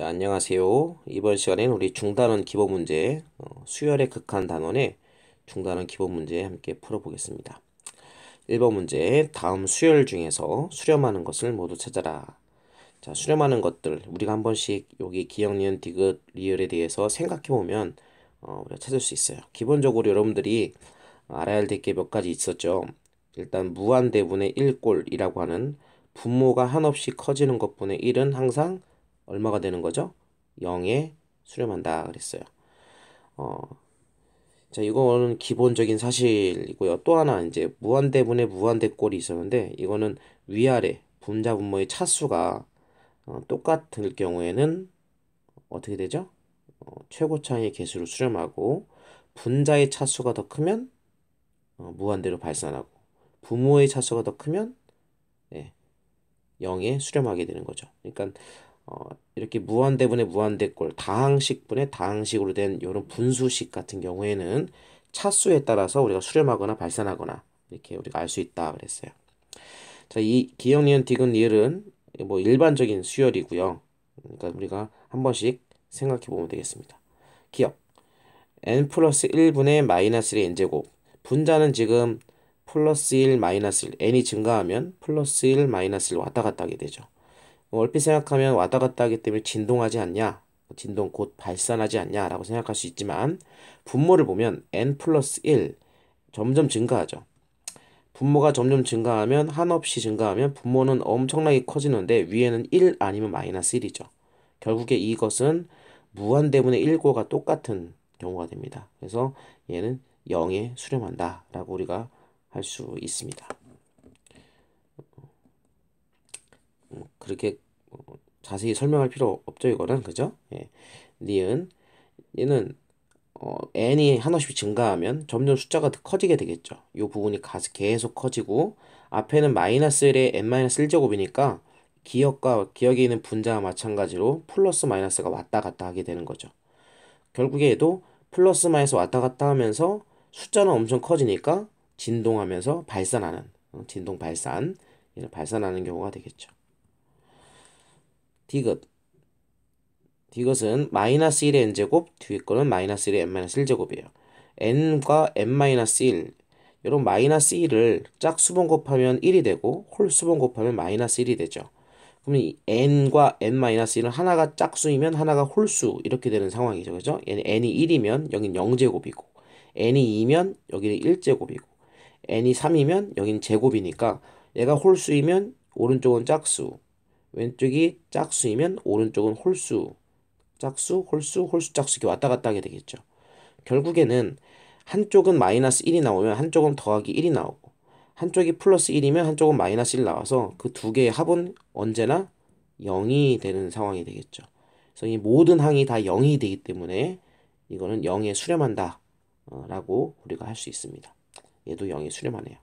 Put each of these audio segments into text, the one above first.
자, 안녕하세요. 이번 시간에는 우리 중단원 기본 문제, 수열의 극한 단원의 중단원 기본 문제 함께 풀어보겠습니다. 1번 문제, 다음 수열 중에서 수렴하는 것을 모두 찾아라. 자, 수렴하는 것들, 우리가 한 번씩 여기 기역, 니은, 디귿, 리을에 대해서 생각해보면 우리가 찾을 수 있어요. 기본적으로 여러분들이 알아야 될 게 몇 가지 있었죠. 일단 무한대분의 1꼴이라고 하는 분모가 한없이 커지는 것분의 1은 항상 얼마가 되는 거죠? 0에 수렴한다 그랬어요. 어, 자, 이거는 기본적인 사실이고요. 또 하나 이제 무한대분의 무한대꼴이 있었는데 이거는 위아래 분자 분모의 차수가 똑같을 경우에는 어떻게 되죠? 최고차의 개수를 수렴하고 분자의 차수가 더 크면 무한대로 발산하고 분모의 차수가 더 크면 0에 수렴하게 되는 거죠. 그러니까 이렇게 무한대분의 무한대꼴, 다항식분의 다항식으로 된 이런 분수식 같은 경우에는 차수에 따라서 우리가 수렴하거나 발산하거나 이렇게 우리가 알 수 있다 그랬어요. 자, 이 기역, 니은, 디귿, 리을은 뭐 일반적인 수열이고요. 그러니까 우리가 한 번씩 생각해 보면 되겠습니다. 기역, n 플러스 1분의 마이너스 1의 n제곱. 분자는 지금 플러스 1, 마이너스 1, n이 증가하면 플러스 1, 마이너스 1 왔다 갔다 하게 되죠. 얼핏 생각하면 왔다 갔다 하기 때문에 진동하지 않냐, 진동 곧 발산하지 않냐 라고 생각할 수 있지만 분모를 보면 n 플러스 1 점점 증가하죠. 분모가 점점 증가하면 한없이 증가하면 분모는 엄청나게 커지는데 위에는 1 아니면 마이너스 1이죠. 결국에 이것은 무한대분의 1과 똑같은 경우가 됩니다. 그래서 얘는 0에 수렴한다 라고 우리가 할 수 있습니다. 그렇게 자세히 설명할 필요 없죠, 이거는. 그죠? 예. 니은 얘는 n이 한없이 증가하면 점점 숫자가 더 커지게 되겠죠. 이 부분이 계속 커지고 앞에는 마이너스 1에 n-1제곱이니까 기역에 있는 분자와 마찬가지로 플러스 마이너스가 왔다 갔다 하게 되는 거죠. 결국에 얘도 플러스 마이너스 왔다 갔다 하면서 숫자는 엄청 커지니까 진동하면서 발산하는 진동 발산, 얘는 발산하는 경우가 되겠죠. 디귿 이것은 마이너스 1의 n제곱, 뒤에 거는 마이너스 1의 n-1제곱이에요. n과 n-1, 이런 마이너스 1을 짝수번 곱하면 1이 되고 홀수번 곱하면 마이너스 1이 되죠. 그럼 이 n과 n-1은 하나가 짝수이면 하나가 홀수 이렇게 되는 상황이죠. 그죠? n이 1이면 여긴 0제곱이고 n이 2면 여기는 1제곱이고 n이 3이면 여긴 제곱이니까 얘가 홀수이면 오른쪽은 짝수, 왼쪽이 짝수이면 오른쪽은 홀수, 짝수, 홀수, 홀수, 짝수 이렇게 왔다 갔다 하게 되겠죠. 결국에는 한쪽은 마이너스 1이 나오면 한쪽은 더하기 1이 나오고 한쪽이 플러스 1이면 한쪽은 마이너스 1 나와서 그 두 개의 합은 언제나 0이 되는 상황이 되겠죠. 그래서 이 모든 항이 다 0이 되기 때문에 이거는 0에 수렴한다 라고 우리가 할 수 있습니다. 얘도 0에 수렴하네요.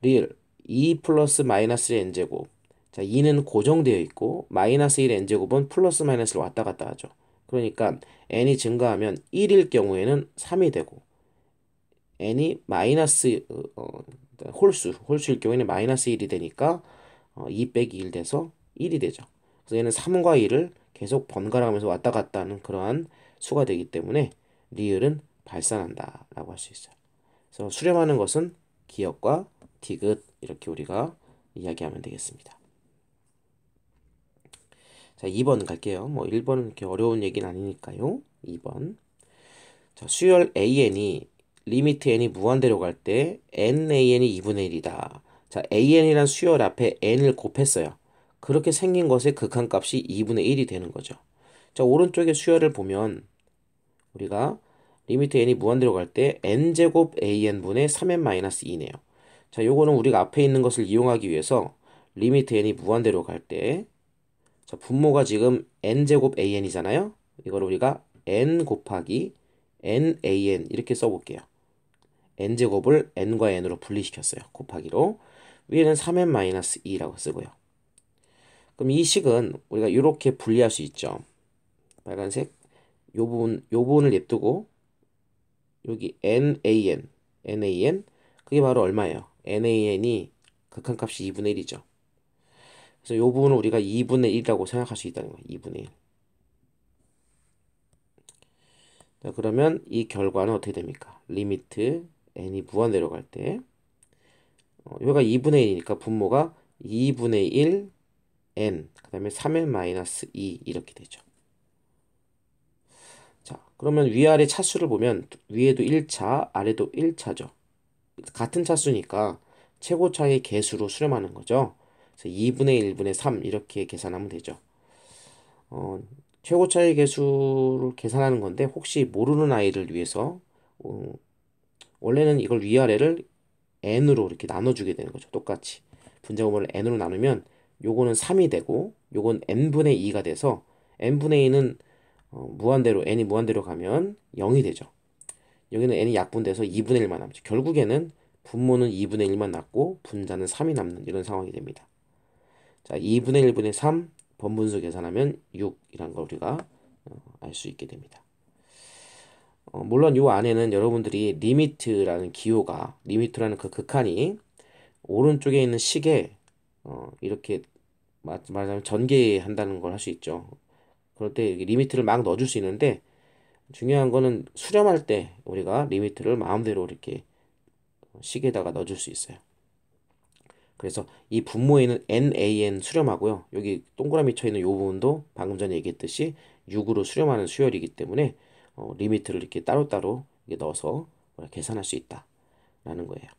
리을 2 플러스 마이너스 n제곱. 자, 2는 고정되어 있고 마이너스 1 n제곱은 플러스 마이너스를 왔다 갔다 하죠. 그러니까 n이 증가하면 1일 경우에는 3이 되고 n이 마이너스 홀수일 경우에는 마이너스 1이 되니까 2 빼기 1 돼서 1이 되죠. 그래서 얘는 3과 1을 계속 번갈아 가면서 왔다 갔다 하는 그러한 수가 되기 때문에 리을은 발산한다 라고 할 수 있어요. 그래서 수렴하는 것은 기역과 디귿 이렇게 우리가 이야기하면 되겠습니다. 자, 2번 갈게요. 뭐 1번은 그렇게 어려운 얘기는 아니니까요. 2번. 자, 수열 an이 리미트 n이 무한대로 갈 때 nan이 2분의 1이다. 자, an이란 수열 앞에 n을 곱했어요. 그렇게 생긴 것의 극한값이 2분의 1이 되는 거죠. 자, 오른쪽에 수열을 보면 우리가 리미트 n이 무한대로 갈 때 n제곱 an분의 3n-2네요. 자, 요거는 우리가 앞에 있는 것을 이용하기 위해서 리미트 n이 무한대로 갈 때, 자, 분모가 지금 n제곱 an이잖아요. 이걸 우리가 n 곱하기 nan 이렇게 써볼게요. n제곱을 n과 n으로 분리시켰어요. 곱하기로. 위에는 3n-2라고 쓰고요. 그럼 이 식은 우리가 이렇게 분리할 수 있죠. 빨간색 요 부분을 냅두고 여기 nan 그게 바로 얼마예요? nan이 극한값이 2분의 1이죠. 그래서 이 부분을 우리가 2분의 1이라고 생각할 수 있다는 거예요. 2분의 1. 자, 그러면 이 결과는 어떻게 됩니까? 리미트 n이 무한대로 갈 때, 여기가 2분의 1이니까 분모가 2분의 1 n, 그 다음에 3n 마이너스 2 이렇게 되죠. 자, 그러면 위아래 차수를 보면 위에도 1차, 아래도 1차죠. 같은 차수니까 최고 차의 개수로 수렴하는 거죠. 그래서 2분의 1분의 3 이렇게 계산하면 되죠. 어, 최고 차의 개수를 계산하는 건데 혹시 모르는 아이를 위해서 어, 원래는 이걸 위아래를 n으로 이렇게 나눠주게 되는 거죠. 똑같이 분자구문을 n으로 나누면 요거는 3이 되고 요건 n분의 2가 돼서 n분의 2는 무한대로 n이 무한대로 가면 0이 되죠. 여기는 n이 약분돼서 2분의 1만 남죠. 결국에는 분모는 2분의 1만 남고 분자는 3이 남는 이런 상황이 됩니다. 자, 2분의 1분의 3 번분수 계산하면 6이란 걸 우리가 알 수 있게 됩니다. 물론 이 안에는 여러분들이 리미트라는 기호가 리미트라는 그 극한이 오른쪽에 있는 식에 이렇게 말하자면 전개한다는 걸 할 수 있죠. 그럴 때 리미트를 막 넣어줄 수 있는데 중요한 거는 수렴할 때 우리가 리미트를 마음대로 이렇게 식에다가 넣어줄 수 있어요. 그래서 이 분모에는 NaN 수렴하고요. 여기 동그라미 쳐 있는 이 부분도 방금 전에 얘기했듯이 6으로 수렴하는 수열이기 때문에 리미트를 이렇게 따로따로 이렇게 넣어서 계산할 수 있다라는 거예요.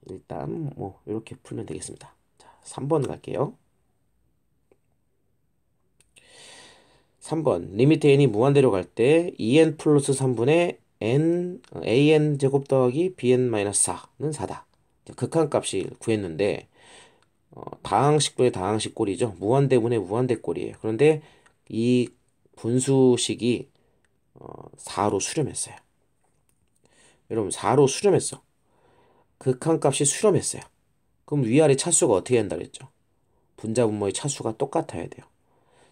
일단 뭐 이렇게 풀면 되겠습니다. 자, 3번 갈게요. 3번 리미트 n이 무한대로 갈 때 2n 플러스 3분의 n an 제곱 더하기 bn 마이너스 4는 4다. 극한값이 구했는데 다항식분의 다항식 꼴이죠. 무한대분의 무한대꼴이에요. 그런데 이 분수식이 4로 수렴했어요. 여러분 4로 수렴했어. 극한값이 수렴했어요. 그럼 위아래 차수가 어떻게 된다 그랬죠? 분자 분모의 차수가 똑같아야 돼요.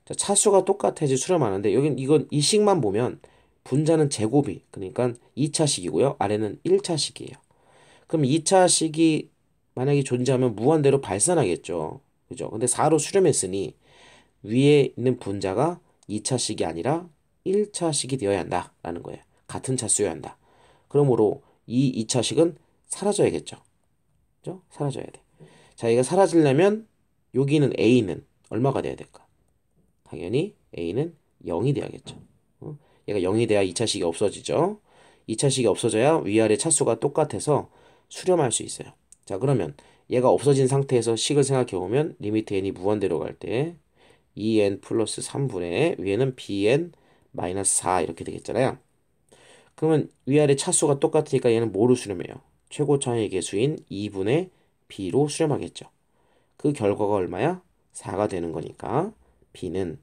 자, 차수가 똑같아야지 수렴하는데 여긴 이건 이 식만 보면 분자는 제곱이 그러니까 2차식이고요. 아래는 1차식이에요. 그럼 2차식이 만약에 존재하면 무한대로 발산하겠죠. 그죠? 근데 4로 수렴했으니 위에 있는 분자가 2차식이 아니라 1차식이 되어야 한다라는 거예요. 같은 차수여야 한다. 그러므로 이 2차식은 사라져야겠죠. 그죠? 사라져야 돼. 자, 얘가 사라지려면 여기는 A는 얼마가 돼야 될까? 당연히 A는 0이 돼야겠죠. 얘가 0이 돼야 2차식이 없어지죠. 2차식이 없어져야 위아래 차수가 똑같아서 수렴할 수 있어요. 자, 그러면 얘가 없어진 상태에서 식을 생각해 보면 리미트 n이 무한대로 갈 때 2n 플러스 3분의 위에는 bn 마이너스 4 이렇게 되겠잖아요. 그러면 위아래 차수가 똑같으니까 얘는 뭐로 수렴해요? 최고 차의 개수인 2분의 b로 수렴하겠죠. 그 결과가 얼마야? 4가 되는 거니까 b는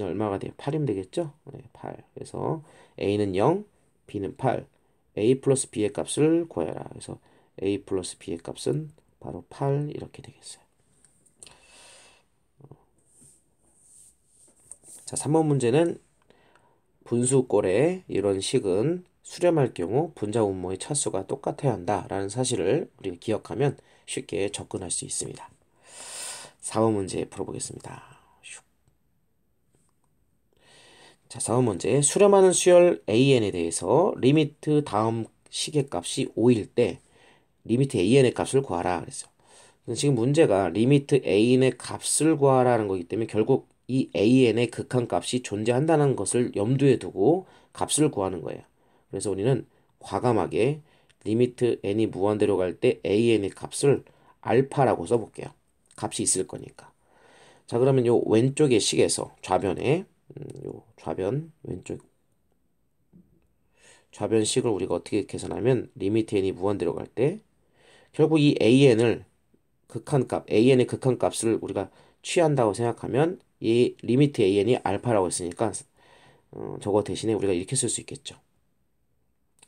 얼마가 돼요? 8이면 되겠죠? 네, 8. 그래서 a는 0, b는 8. a 플러스 b의 값을 구해라. 그래서 a 플러스 b의 값은 바로 8 이렇게 되겠어요. 자, 3번 문제는 분수꼴의 이런 식은 수렴할 경우 분자 분모의 차수가 똑같아야 한다라는 사실을 우리가 기억하면 쉽게 접근할 수 있습니다. 4번 문제 풀어보겠습니다. 자, 4번 문제. 수렴하는 수열 AN에 대해서 리미트 다음 식의 값이 5일 때 리미트 AN의 값을 구하라 그랬어. 지금 문제가 리미트 AN의 값을 구하라는 거기 때문에 결국 이 AN의 극한값이 존재한다는 것을 염두에 두고 값을 구하는 거예요. 그래서 우리는 과감하게 리미트 n이 무한대로 갈 때 AN의 값을 알파라고 써볼게요. 값이 있을 거니까. 자, 그러면 요 왼쪽의 식에서 좌변에 요 좌변 왼쪽 좌변식을 우리가 어떻게 계산하면 리미트 n이 무한대로 갈 때 결국 이 AN을 극한값 AN의 극한값을 우리가 취한다고 생각하면 이 리미트 AN이 알파라고 했으니까 저거 대신에 우리가 이렇게 쓸 수 있겠죠.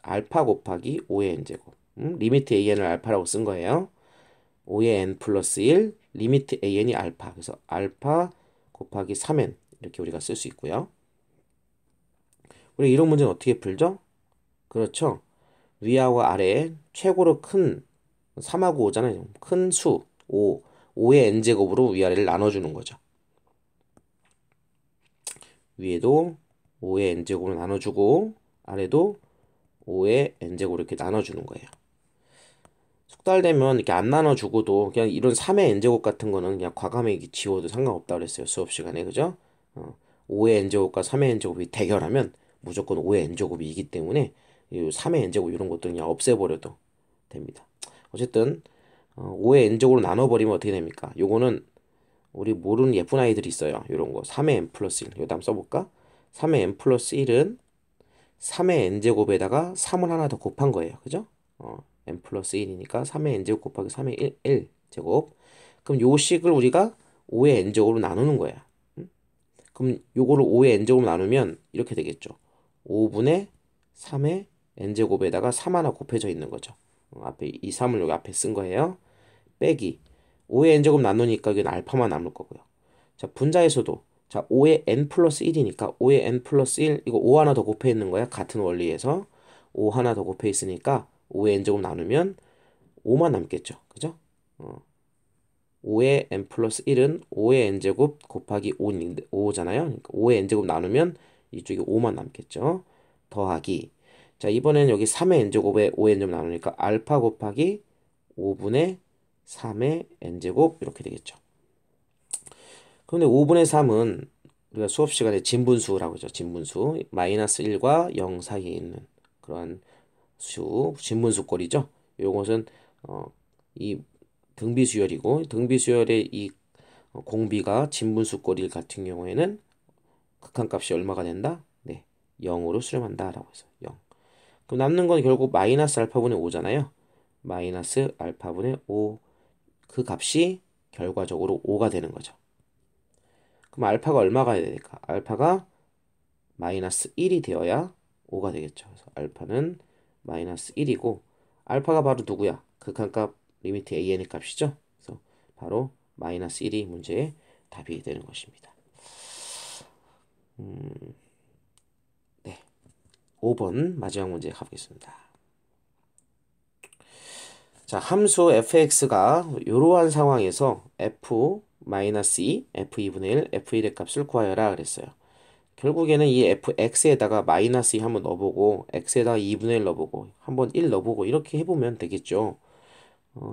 알파 곱하기 5의 n제곱 리미트 AN을 알파라고 쓴 거예요. 5의 n 플러스 1 리미트 AN이 알파 그래서 알파 곱하기 3n 이렇게 우리가 쓸 수 있고요. 우리 이런 문제는 어떻게 풀죠? 그렇죠. 위하고 아래에 최고로 큰 3하고 5잖아요. 큰 수 5 5의 n제곱으로 위아래를 나눠주는 거죠. 위에도 5의 n제곱으로 나눠주고 아래도 5의 n제곱으로 이렇게 나눠주는 거예요. 숙달되면 이렇게 안 나눠주고도 그냥 이런 3의 n제곱 같은 거는 그냥 과감하게 지워도 상관없다 그랬어요. 수업 시간에. 그죠? 5의 n제곱과 3의 n제곱이 대결하면 무조건 5의 n제곱이 이기 때문에 이 3의 n제곱 이런 것들 그냥 없애버려도 됩니다. 어쨌든 5의 n제곱으로 나눠버리면 어떻게 됩니까? 요거는 우리 모르는 예쁜 아이들이 있어요. 요런 거 3의 n 플러스 1 요거 한번 써볼까? 3의 n 플러스 1은 3의 n제곱에다가 3을 하나 더 곱한 거예요. 그죠? n 플러스 1이니까 3의 n제곱 곱하기 3의 1제곱. 그럼 요 식을 우리가 5의 n제곱으로 나누는 거야. 그럼 요거를 5의 n제곱으로 나누면 이렇게 되겠죠. 5분의 3의 n제곱에다가 3 하나 곱해져 있는 거죠. 앞에 이 3을 여기 앞에 쓴 거예요. 빼기 5의 n제곱 나누니까 여기는 알파만 남을 거고요. 자, 분자에서도 자 5의 n 플러스 1이니까 5의 n 플러스 1 이거 5 하나 더 곱해 있는 거야. 같은 원리에서 5 하나 더 곱해 있으니까 5의 n제곱 나누면 5만 남겠죠. 그죠? 5의 n 플러스 1은 5의 n제곱 곱하기 5잖아요. 그러니까 5의 n제곱 나누면 이쪽에 5만 남겠죠. 더하기 자 이번에는 여기 3의 n제곱에 5의 n제곱 나누니까 알파 곱하기 5분의 3의 n제곱 이렇게 되겠죠. 그런데 5분의 3은 우리가 수업 시간에 진분수라고 하죠. 진분수. 마이너스 1과 0 사이에 있는 그런 진분수꼴이죠. 요것은 이 등비수열이고 등비수열의 이 공비가 진분수꼴일 같은 경우에는 극한값이 얼마가 된다? 네, 0으로 수렴한다라고 해서 0. 그럼 남는 건 결국 마이너스 알파분의 5잖아요. 마이너스 알파분의 5 그 값이 결과적으로 5가 되는 거죠. 그럼 알파가 얼마가 돼야 될까? 알파가 마이너스 1이 되어야 5가 되겠죠. 그래서 알파는 마이너스 1이고 알파가 바로 누구야? 극한값 리미트 an의 값이죠. 그래서 바로 마이너스 1이 문제의 답이 되는 것입니다. 네, 5번 마지막 문제 가보겠습니다. 자, 함수 fx가 이러한 상황에서 f-2, f2분의 1, f1의 값을 구하여라 그랬어요. 결국에는 이 fx에다가 마이너스 2 한번 넣어보고 x에다가 2분의 1 넣어보고 한번 1 넣어보고 이렇게 해보면 되겠죠.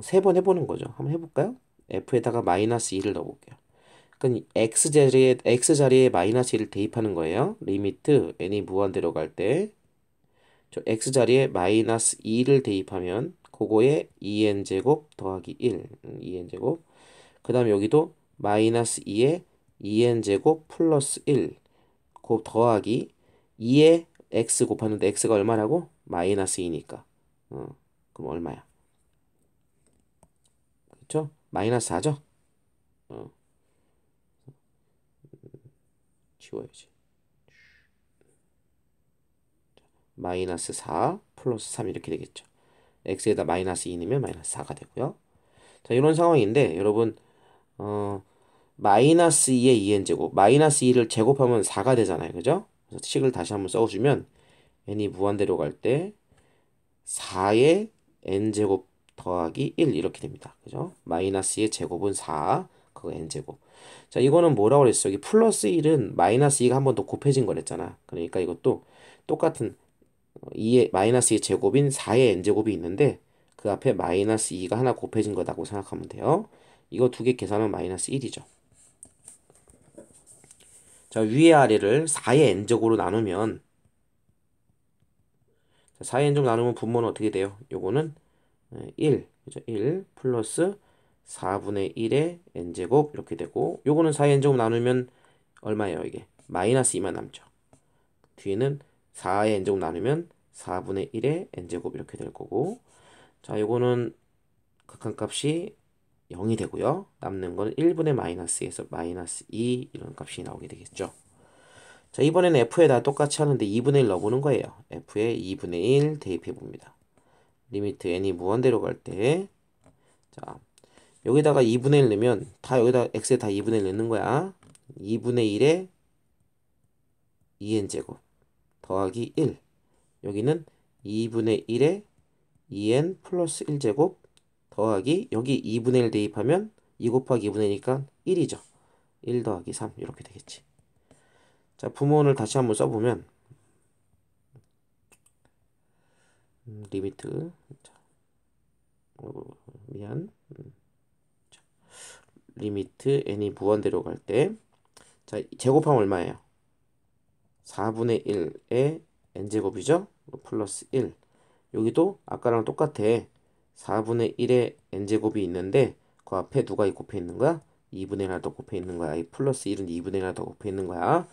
세 번 해보는 거죠. 한번 해볼까요? f에다가 마이너스 2를 넣어볼게요. 그러니까 x 자리에 마이너스 1을 대입하는 거예요. 리미트 n이 무한대로 갈 때 저 x자리에 마이너스 2를 대입하면 그거에 2n제곱 더하기 1 2n제곱 그 다음에 여기도 마이너스 2에 2n제곱 플러스 1 곱 더하기 2에 x 곱하는데 x가 얼마라고? 마이너스 2니까 그럼 얼마야? 그렇죠? 마이너스 4죠? 어, 지워야지. 마이너스 4 플러스 3 이렇게 되겠죠. x에다 마이너스 2 넣으면 마이너스 4가 되고요. 자, 이런 상황인데 여러분 마이너스 2의 2n제곱 마이너스 2를 제곱하면 4가 되잖아요. 그죠? 그래서 식을 다시 한번 써주면 n이 무한대로 갈 때 4의 n제곱 더하기 1 이렇게 됩니다. 그죠? 마이너스의 제곱은 4 그거 n제곱. 자, 이거는 뭐라고 그랬어? 여기 플러스 1은 마이너스 2가 한 번 더 곱해진 거랬잖아. 그러니까 이것도 똑같은 2의 마이너스 2의 제곱인 4의 n제곱이 있는데 그 앞에 마이너스 2가 하나 곱해진 거라고 생각하면 돼요. 이거 두 개 계산하면 마이너스 1이죠. 자, 위에 아래를 4의 n제곱으로 나누면 4의 n제곱 나누면 분모는 어떻게 돼요? 요거는 1, 그죠? 1 플러스 4분의 1의 n제곱 이렇게 되고 요거는 4의 n제곱 나누면 얼마예요 이게? 마이너스 2만 남죠. 뒤에는 4의 n제곱 나누면 4분의 1의 n제곱 이렇게 될 거고 자 요거는 극한값이 0이 되고요. 남는 건 1분의 마이너스에서 마이너스 2 이런 값이 나오게 되겠죠. 자 이번에는 f에다 똑같이 하는데 2분의 1 넣어보는 거예요. f에 2분의 1 대입해 봅니다. 리미트 n이 무한대로 갈 때 자 여기다가 2분의 1 넣으면 다 여기다 x에 다 2분의 1 넣는 거야. 2분의 1에 2n제곱 더하기 1 여기는 2분의 1에 2n 플러스 1제곱 더하기 여기 2분의 1 대입하면 2 곱하기 2분의 1이니까 1이죠. 1 더하기 3 이렇게 되겠지. 자, 부모원을 다시 한번 써보면 리미트 자, 미안 자, 리미트 n이 무한대로 갈 때 자, 제곱하면 얼마예요? 4분의 1의 n제곱이죠? 플러스 1 여기도 아까랑 똑같아. 4분의 1의 n제곱이 있는데 그 앞에 누가 곱해 있는 거야? 2분의 1을 더 곱해 있는 거야. 이 플러스 1은 2분의 1을 더 곱해 있는 거야.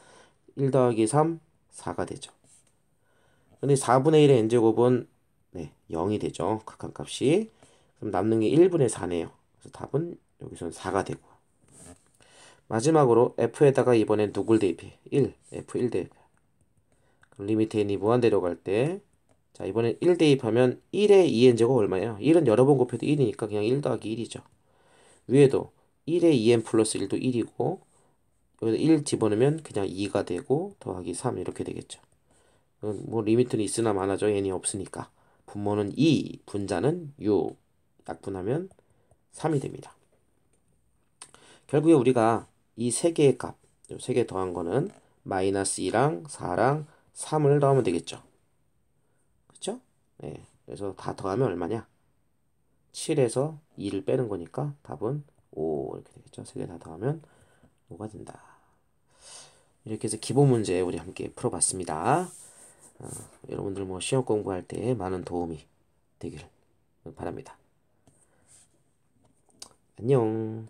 1 더하기 3, 4가 되죠. 근데 4분의 1의 n제곱은 네, 0이 되죠. 극한값이. 그럼 남는 게 1분의 4네요. 그래서 답은 여기서는 4가 되고. 마지막으로 f에다가 이번엔 누굴 대입해? 1, f1 대입해. 그럼 리미트 n이 무한대로 갈 때 자, 이번엔 1 대입하면 1의 2n제곱 얼마예요? 1은 여러 번 곱해도 1이니까 그냥 1 더하기 1이죠. 위에도 1의 2n 플러스 1도 1이고 여기다 1 집어넣으면 그냥 2가 되고 더하기 3 이렇게 되겠죠. 뭐 리미트는 있으나 마나죠. n이 없으니까. 분모는 2, 분자는 6. 약분하면 3이 됩니다. 결국에 우리가 이 세 개의 값, 세 개 더한 거는 마이너스 2랑 4랑 3을 더하면 되겠죠. 그쵸? 네. 그래서 다 더하면 얼마냐? 7에서 2를 빼는 거니까 답은 5 이렇게 되겠죠. 세 개 다 더하면 5가 된다. 이렇게 해서 기본 문제 우리 함께 풀어봤습니다. 여러분들 뭐 시험 공부할 때 많은 도움이 되기를 바랍니다. 안녕.